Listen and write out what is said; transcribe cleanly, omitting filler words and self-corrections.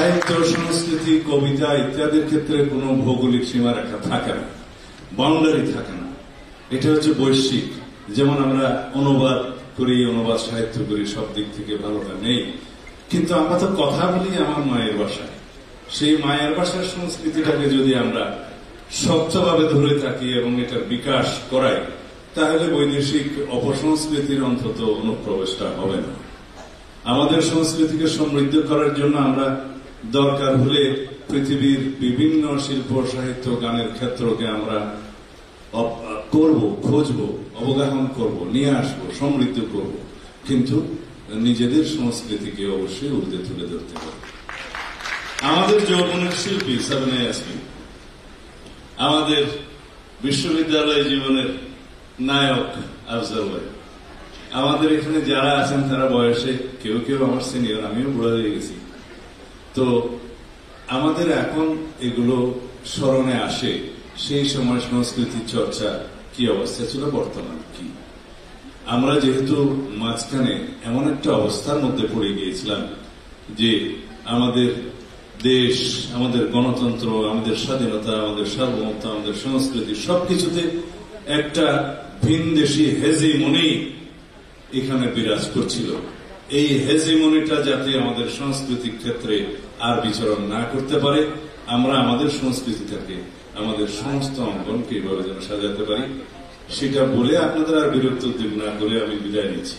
সাহিত্য, সংস্কৃতি, কবিতা ইত্যাদির ক্ষেত্রে কোনো ভৌগোলিক সীমারেখা থাকে না, বাউন্ডারি থাকে না। এটা হচ্ছে বৈশ্বিক। যেমন আমরা অনুবাদ করি, অনুবাদ সাহিত্য করি, সব দিক থেকে ভালোটা নেই, কিন্তু আমরা তো কথা বলি আমার মায়ের ভাষায়। সেই মায়ের ভাষার সংস্কৃতিটাকে যদি আমরা শক্তভাবে ধরে থাকি এবং এটার বিকাশ করাই, তাহলে বৈদেশিক অপসংস্কৃতির অন্তত অনুপ্রবেশটা হবে না। আমাদের সংস্কৃতিকে সমৃদ্ধ করার জন্য আমরা দরকার হলে পৃথিবীর বিভিন্ন শিল্প, সাহিত্য, গানের ক্ষেত্রকে আমরা করব, খুঁজব, অবগাহন করব, নিয়ে আসব, সমৃদ্ধ করব, কিন্তু নিজেদের সংস্কৃতিকে অবশ্যই ঊর্ধ্বে তুলে ধরতে হবে। আমাদের যৌবনের শিল্পী সাবিনা ইয়াসমিন, আমাদের বিশ্ববিদ্যালয় জীবনের নায়ক আফজাল ভাই, আমাদের এখানে যারা আছেন তারা বয়সে কেউ কেউ আমার সিনিয়র, আমিও বুড়া হয়ে গেছি। তো আমাদের এখন এগুলো স্মরণে আসে, সেই সময় সংস্কৃতি চর্চা কি অবস্থা ছিল, বর্তমান কি। আমরা যেহেতু মাঝখানে এমন একটা অবস্থার মধ্যে পড়ে গিয়েছিলাম যে আমাদের দেশ, আমাদের গণতন্ত্র, আমাদের স্বাধীনতা, আমাদের সার্বভৌমত্ব, আমাদের সংস্কৃতি সবকিছুতে একটা ভিনদেশী হেজিমনি এখানে বিরাজ করছিল। এই হেজিমনিটা যাতে আমাদের সংস্কৃতির ক্ষেত্রে আর বিচরণ না করতে পারে, আমরা আমাদের সংস্কৃতিটাকে, আমাদের সমস্ত অঙ্গনকে এভাবে যেন সাজাতে পারি, সেটা বলে আপনাদের আর বিরক্ত উদ্যোগ না করে আমি বিদায় নিচ্ছি।